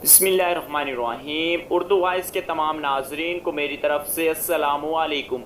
بسم اللہ الرحمن الرحیم۔ اردو وائس کے تمام ناظرین کو میری طرف سے السلام علیکم۔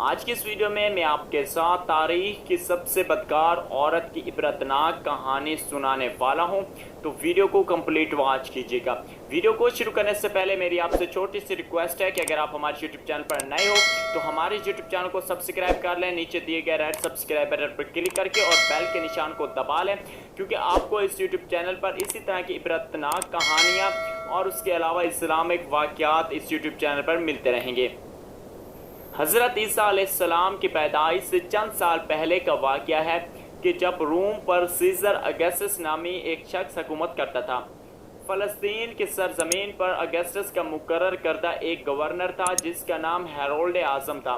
آج کی اس ویڈیو میں آپ کے ساتھ تاریخ کی سب سے بدکار عورت کی عبرتناک کہانی سنانے والا ہوں، تو ویڈیو کو کمپلیٹ واچ کیجیے گا۔ ویڈیو کو شروع کرنے سے پہلے میری آپ سے چھوٹی سی ریکویسٹ ہے کہ اگر آپ ہمارے یوٹیوب چینل پر نئے ہو تو ہمارے یوٹیوب چینل کو سبسکرائب کر لیں، نیچے دیے گئے ریڈ سبسکرائب بٹن پر کلک کر کے اور بیل کے نشان کو دبا لیں، کیونکہ آپ کو اس یوٹیوب چینل پر اسی طرح کی عبرتناک کہانیاں اور اس کے علاوہ اسلامک واقعات اس یوٹیوب چینل پر ملتے رہیں گے۔ حضرت عیسیٰ علیہ السلام کی پیدائش سے چند سال پہلے کا واقعہ ہے کہ جب روم پر سیزر اگسٹس نامی ایک شخص حکومت کرتا تھا۔ فلسطین کی سرزمین پر اگسٹس کا مقرر کردہ ایک گورنر تھا جس کا نام ہیرولڈ اعظم تھا۔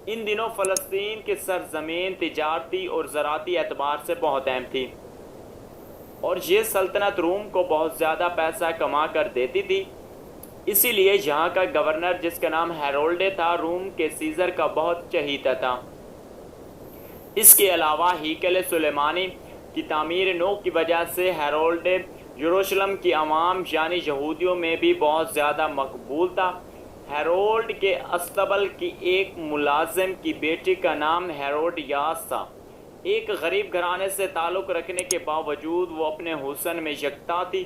ان دنوں فلسطین کی سرزمین تجارتی اور زراعتی اعتبار سے بہت اہم تھی، اور یہ سلطنت روم کو بہت زیادہ پیسہ کما کر دیتی تھی۔ اسی لیے یہاں کا گورنر جس کا نام ہیرولڈ تھا، روم کے سیزر کا بہت چہیتا تھا۔ اس کے علاوہ ہیکل سلیمانی کی تعمیر نو کی وجہ سے ہیرولڈ یروشلم کی عوام یعنی یہودیوں میں بھی بہت زیادہ مقبول تھا۔ ہیرولڈ کے استبل کی ایک ملازم کی بیٹی کا نام ہیروڈیاس تھا۔ ایک غریب گھرانے سے تعلق رکھنے کے باوجود وہ اپنے حسن میں یکتا تھی۔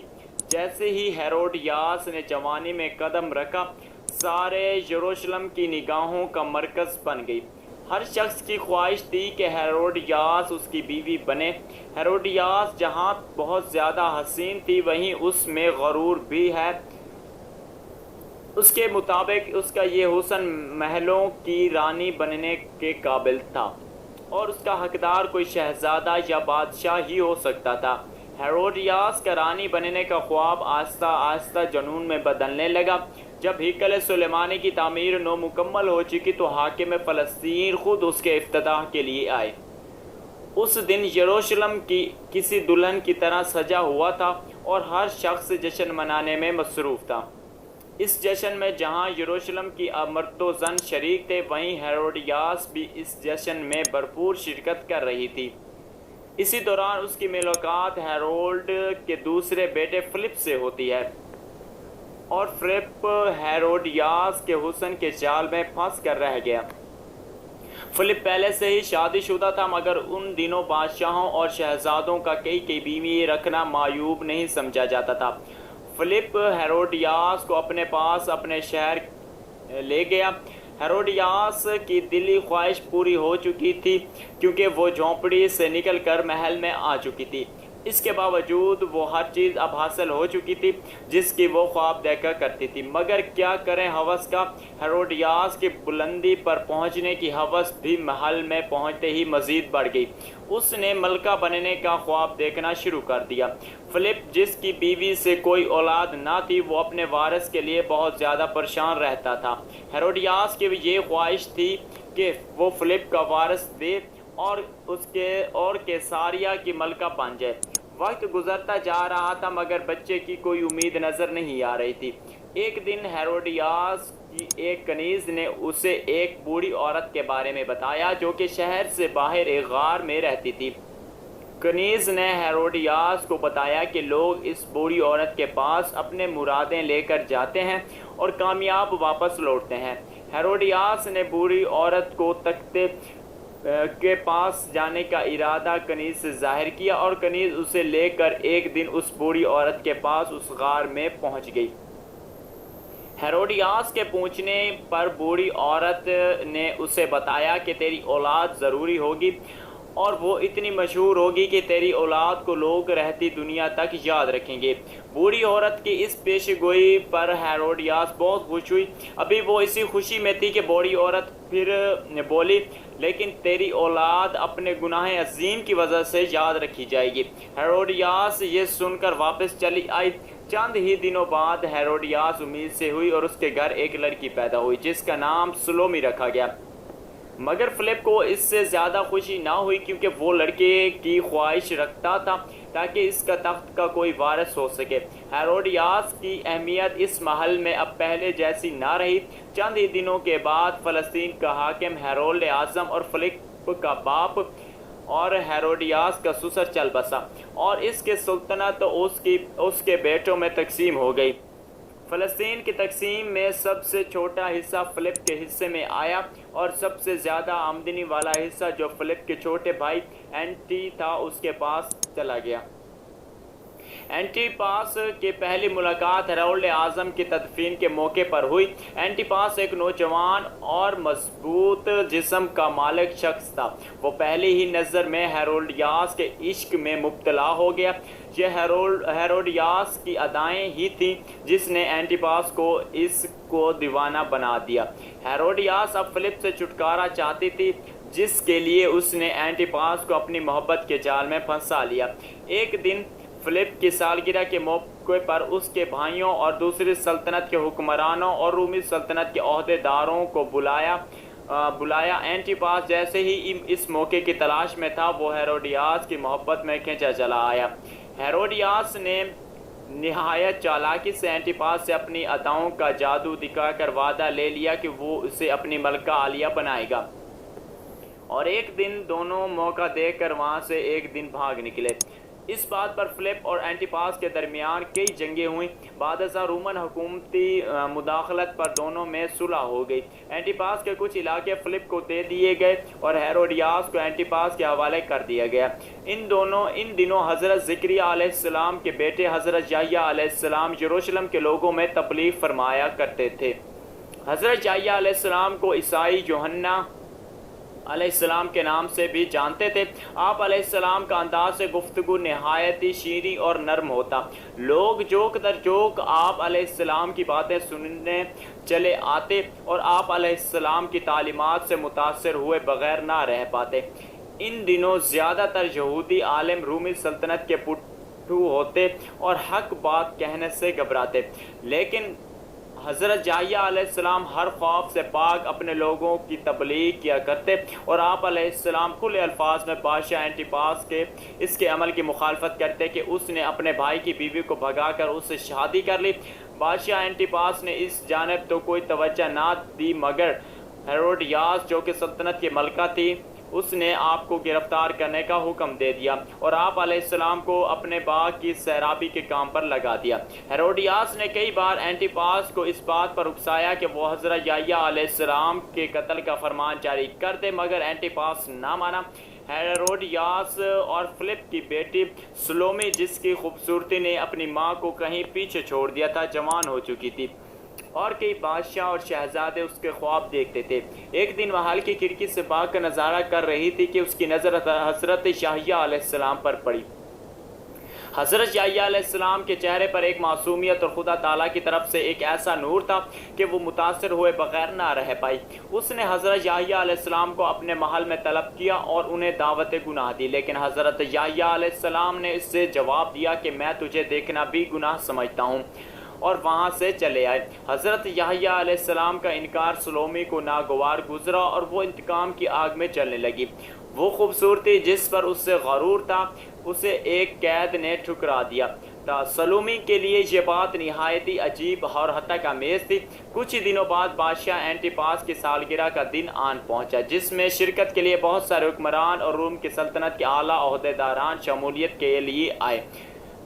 جیسے ہی ہیروڈیاس نے جوانی میں قدم رکھا، سارے یروشلم کی نگاہوں کا مرکز بن گئی۔ ہر شخص کی خواہش تھی کہ ہیروڈیاس اس کی بیوی بنے۔ ہیروڈیاس جہاں بہت زیادہ حسین تھی، وہیں اس میں غرور بھی ہے۔ اس کے مطابق اس کا یہ حسن محلوں کی رانی بننے کے قابل تھا، اور اس کا حقدار کوئی شہزادہ یا بادشاہ ہی ہو سکتا تھا۔ ہیروڈیاس کا رانی بننے کا خواب آہستہ آہستہ جنون میں بدلنے لگا۔ جب ہیکل سلیمانی کی تعمیر نو مکمل ہو چکی تو حاکم فلسطین خود اس کے افتتاح کے لیے آئے۔ اس دن یروشلم کی کسی دلہن کی طرح سجا ہوا تھا اور ہر شخص جشن منانے میں مصروف تھا۔ اس جشن میں جہاں یروشلم کی مرد و زن شریک تھے، وہیں ہیروڈیاس بھی اس جشن میں بھرپور شرکت کر رہی تھی۔ اسی دوران اس کی ملاقات ہیرولڈ کے دوسرے بیٹے فلپ سے ہوتی ہے، اور فلپ ہیروڈیاس کے حسن کے جال میں پھنس کر رہ گیا۔ فلپ پہلے سے ہی شادی شدہ تھا، مگر ان دنوں بادشاہوں اور شہزادوں کا کئی بیوی رکھنا معیوب نہیں سمجھا جاتا تھا۔ فلپ ہیروڈیاس کو اپنے پاس اپنے شہر لے گیا۔ ہیروڈیاس کی دلی خواہش پوری ہو چکی تھی، کیونکہ وہ جھونپڑی سے نکل کر محل میں آ چکی تھی۔ اس کے باوجود وہ ہر چیز اب حاصل ہو چکی تھی جس کی وہ خواب دیکھا کرتی تھی، مگر کیا کریں ہوس کا۔ ہیروڈیاس کی بلندی پر پہنچنے کی ہوس بھی محل میں پہنچتے ہی مزید بڑھ گئی۔ اس نے ملکہ بننے کا خواب دیکھنا شروع کر دیا۔ فلپ جس کی بیوی سے کوئی اولاد نہ تھی، وہ اپنے وارث کے لیے بہت زیادہ پریشان رہتا تھا۔ ہیروڈیاس کی یہ خواہش تھی کہ وہ فلپ کا وارث دے اور کیساریا کی ملکہ بن جائے۔ وقت گزرتا جا رہا تھا، مگر بچے کی کوئی امید نظر نہیں آ رہی تھی۔ ایک دن ہیروڈیاس کی ایک کنیز نے اسے ایک بوڑھی عورت کے بارے میں بتایا جو کہ شہر سے باہر ایک غار میں رہتی تھی۔ کنیز نے ہیروڈیاس کو بتایا کہ لوگ اس بوڑھی عورت کے پاس اپنے مرادیں لے کر جاتے ہیں اور کامیاب واپس لوٹتے ہیں۔ ہیروڈیاس نے بوڑھی عورت کو تختے کے پاس جانے کا ارادہ کنیز سے ظاہر کیا، اور کنیز اسے لے کر ایک دن اس بوڑھی عورت کے پاس اس غار میں پہنچ گئی۔ ہیروڈیاس کے پوچھنے پر بوڑھی عورت نے اسے بتایا کہ تیری اولاد ضروری ہوگی، اور وہ اتنی مشہور ہوگی کہ تیری اولاد کو لوگ رہتی دنیا تک یاد رکھیں گے۔ بوڑھی عورت کی اس پیش گوئی پر ہیروڈیاس بہت خوش ہوئی۔ ابھی وہ اسی خوشی میں تھی کہ بوڑھی عورت پھر بولی، لیکن تیری اولاد اپنے گناہ عظیم کی وجہ سے یاد رکھی جائے گی۔ ہیروڈیاس یہ سن کر واپس چلی آئی۔ چند ہی دنوں بعد ہیروڈیاس امید سے ہوئی اور اس کے گھر ایک لڑکی پیدا ہوئی جس کا نام سلومی رکھا گیا۔ مگر فلپ کو اس سے زیادہ خوشی نہ ہوئی، کیونکہ وہ لڑکے کی خواہش رکھتا تھا تاکہ اس کا تخت کا کوئی وارث ہو سکے۔ ہیروڈیاس کی اہمیت اس محل میں اب پہلے جیسی نہ رہی۔ چند ہی دنوں کے بعد فلسطین کا حاکم ہیرولڈ اعظم اور فلپ کا باپ اور ہیروڈیاس کا سسر چل بسا اور اس کے سلطنت اس کے بیٹوں میں تقسیم ہو گئی۔ فلسطین کی تقسیم میں سب سے چھوٹا حصہ فلپ کے حصے میں آیا اور سب سے زیادہ آمدنی والا حصہ جو فلپ کے چھوٹے بھائی اینٹی تھا اس کے پاس چلا گیا۔ اینٹی پاس کی پہلی ملاقات ہیرولڈ اعظم کی تدفین کے موقع پر ہوئی۔ اینٹی پاس ایک نوجوان اور مضبوط جسم کا مالک شخص تھا۔ وہ پہلی ہی نظر میں ہیرولڈیاس کے عشق میں مبتلا ہو گیا۔ یہ ہیرولڈیاس کی ادائیں ہی تھیں جس نے اینٹی پاس کو اس کو دیوانہ بنا دیا۔ ہیرولڈیاس اب فلپ سے چھٹکارا چاہتی تھی جس کے لیے اس نے اینٹی پاس کو اپنی محبت کے جال میں پھنسا لیا۔ ایک دن فلپ کی سالگرہ کے موقع پر اس کے بھائیوں اور دوسری سلطنت کے حکمرانوں اور رومی سلطنت کے عہدے داروں کو بلایا۔ اینٹی پاس جیسے ہی اس موقع کی تلاش میں تھا وہ ہیرودیاس کی محبت میں کھینچا چلا آیا۔ ہیرودیاس نے نہایت چالاکی سے اینٹی پاس سے اپنی اداؤں کا جادو دکھا کر وعدہ لے لیا کہ وہ اسے اپنی ملکہ عالیہ بنائے گا، اور ایک دن دونوں موقع دیکھ کر وہاں سے ایک دن بھاگ نکلے۔ اس بات پر فلپ اور اینٹی پاس کے درمیان کئی جنگیں ہوئیں۔ بعد ازاں رومن حکومتی مداخلت پر دونوں میں صلح ہو گئی۔ اینٹی پاس کے کچھ علاقے فلپ کو دے دیے گئے اور ہیرودیاس کو اینٹی پاس کے حوالے کر دیا گیا۔ ان دنوں حضرت زکریا علیہ السلام کے بیٹے حضرت یحییٰ علیہ السلام یروشلم کے لوگوں میں تبلیغ فرمایا کرتے تھے۔ حضرت یحییٰ علیہ السلام کو عیسائی یوحنا علیہ السلام کے نام سے بھی جانتے تھے۔ آپ علیہ السلام کا انداز گفتگو نہایت ہی شیریں اور نرم ہوتا۔ لوگ جوک در جوک آپ علیہ السلام کی باتیں سننے چلے آتے اور آپ علیہ السلام کی تعلیمات سے متاثر ہوئے بغیر نہ رہ پاتے۔ ان دنوں زیادہ تر یہودی عالم رومی سلطنت کے پٹھو ہوتے اور حق بات کہنے سے گھبراتے، لیکن حضرت یحییٰ علیہ السلام ہر خوف سے پاک اپنے لوگوں کی تبلیغ کیا کرتے اور آپ علیہ السلام کھلے الفاظ میں بادشاہ اینٹی پاس کے اس کے عمل کی مخالفت کرتے کہ اس نے اپنے بھائی کی بیوی کو بھگا کر اس سے شادی کر لی۔ بادشاہ اینٹی پاس نے اس جانب تو کوئی توجہ نہ دی، مگر ہیرودیاس جو کہ سلطنت کی ملکہ تھی اس نے آپ کو گرفتار کرنے کا حکم دے دیا اور آپ علیہ السلام کو اپنے باغ کی سیرابی کے کام پر لگا دیا۔ ہیرودیاس نے کئی بار اینٹی پاس کو اس بات پر اکسایا کہ وہ حضرت یحییٰ علیہ السلام کے قتل کا فرمان جاری کر دے، مگر اینٹی پاس نہ مانا۔ ہیرودیاس اور فلپ کی بیٹی سلومی، جس کی خوبصورتی نے اپنی ماں کو کہیں پیچھے چھوڑ دیا تھا، جوان ہو چکی تھی اور کئی بادشاہ اور شہزادے اس کے خواب دیکھتے تھے۔ ایک دن وہ حال کی کھڑکی سے باغ کا نظارہ کر رہی تھی کہ اس کی نظر حضرت یحییٰ علیہ السلام پر پڑی۔ حضرت یحییٰ علیہ السلام کے چہرے پر ایک معصومیت اور خدا تعالیٰ کی طرف سے ایک ایسا نور تھا کہ وہ متاثر ہوئے بغیر نہ رہ پائی۔ اس نے حضرت یحییٰ علیہ السلام کو اپنے محل میں طلب کیا اور انہیں دعوت گناہ دی، لیکن حضرت یحییٰ علیہ السلام نے اس سے جواب دیا کہ میں تجھے دیکھنا بھی گناہ سمجھتا ہوں، اور وہاں سے چلے آئے۔ حضرت یحییٰ علیہ السلام کا انکار سلومی کو ناگوار گزرا اور وہ انتقام کی آگ میں جلنے لگی۔ وہ خوبصورتی جس پر اس سے غرور تھا اسے ایک قید نے ٹھکرا دیا تھا۔ سلومی کے لیے یہ بات نہایت ہی عجیب اور ہتک آمیز تھی۔ کچھ ہی دنوں بعد بادشاہ اینٹی پاس کی سالگرہ کا دن آن پہنچا، جس میں شرکت کے لیے بہت سارے حکمران اور روم کی سلطنت کے اعلیٰ عہدیداران شمولیت کے لیے آئے۔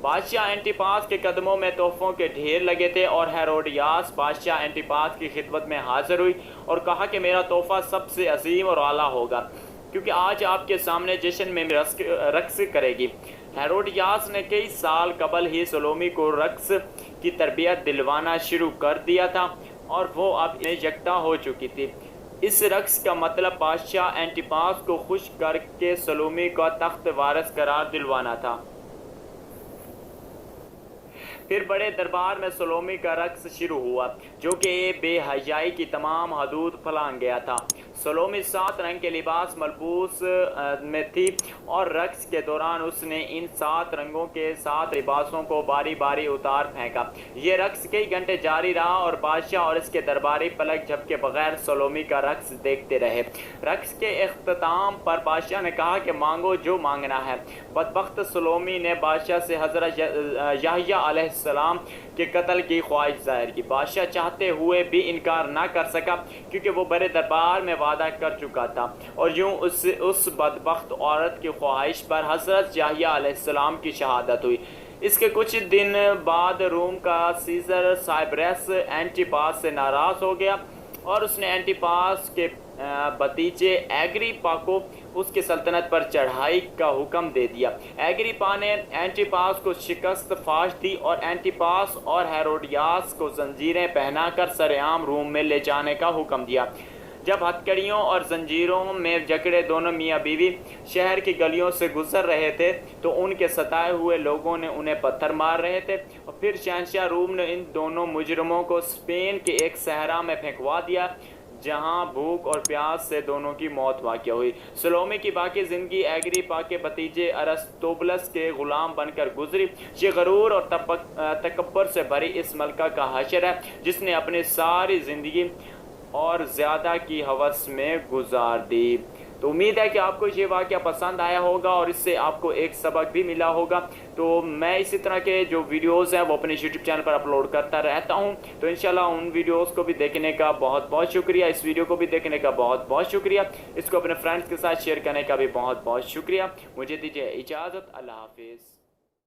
بادشاہ اینٹی پاس کے قدموں میں تحفوں کے ڈھیر لگے تھے اور ہیرودیاس بادشاہ اینٹی پاس کی خدمت میں حاضر ہوئی اور کہا کہ میرا تحفہ سب سے عظیم اور اعلیٰ ہوگا، کیونکہ آج آپ کے سامنے جشن میں رقص کرے گی۔ ہیرودیاس نے کئی سال قبل ہی سلومی کو رقص کی تربیت دلوانا شروع کر دیا تھا اور وہ اب میں یکتا ہو چکی تھی۔ اس رقص کا مطلب بادشاہ اینٹی پاس کو خوش کر کے سلومی کا تخت وارث قرار دلوانا تھا۔ پھر بڑے دربار میں سلومی کا رقص شروع ہوا، جو کہ بے حیائی کی تمام حدود پھلانگ گیا تھا۔ سلومی 7 رنگ کے لباس ملبوس میں تھی اور رقص کے دوران اس نے ان 7 رنگوں کے 7 لباسوں کو باری باری اتار پھینکا۔ یہ رقص کئی گھنٹے جاری رہا اور بادشاہ اور اس کے درباری پلک جھپکے بغیر سلومی کا رقص دیکھتے رہے۔ رقص کے اختتام پر بادشاہ نے کہا کہ مانگو جو مانگنا ہے۔ بدبخت سلومی نے بادشاہ سے حضرت یحییٰ علیہ السلام کے قتل کی خواہش ظاہر کی۔ بادشاہ چاہتے ہوئے بھی انکار نہ کر سکا، کیونکہ وہ بڑے دربار میں وعدہ کر چکا تھا، اور یوں اس بدبخت عورت کی خواہش پر حضرت یحییٰ علیہ السلام کی شہادت ہوئی۔ اس کے کچھ دن بعد روم کا سیزر سائبرس اینٹیپاس سے ناراض ہو گیا اور اس نے اینٹیپاس کے بھتیجے ایگریپا کو اس کی سلطنت پر چڑھائی کا حکم دے دیا۔ ایگریپا نے اینٹیپاس کو شکست فاش دی اور اینٹیپاس اور ہیروڈیاس کو زنجیریں پہنا کر سرعام روم میں لے جانے کا حکم دیا۔ جب ہتھکڑیوں اور زنجیروں میں جکڑے دونوں میاں بیوی شہر کی گلیوں سے گزر رہے تھے تو ان کے ستائے ہوئے لوگوں نے انہیں پتھر مار رہے تھے، اور پھر شہنشاہ روم نے ان دونوں مجرموں کو اسپین کے ایک صحرا میں پھینکوا دیا، جہاں بھوک اور پیاس سے دونوں کی موت واقع ہوئی۔ سلومی کی باقی زندگی ایگریپا کے بھتیجے ارسطوبلس کے غلام بن کر گزری۔ یہ غرور اور تکبر سے بھری اس ملکہ کا حشر ہے جس نے اپنی ساری زندگی اور زیادہ کی ہوس میں گزار دی۔ تو امید ہے کہ آپ کو یہ واقعہ پسند آیا ہوگا اور اس سے آپ کو ایک سبق بھی ملا ہوگا۔ تو میں اسی طرح کے جو ویڈیوز ہیں وہ اپنے یوٹیوب چینل پر اپلوڈ کرتا رہتا ہوں، تو انشاءاللہ ان ویڈیوز کو بھی دیکھنے کا بہت بہت شکریہ، اس ویڈیو کو بھی دیکھنے کا بہت بہت شکریہ، اس کو اپنے فرینڈز کے ساتھ شیئر کرنے کا بھی بہت بہت شکریہ۔ مجھے دیجیے اجازت، اللہ حافظ۔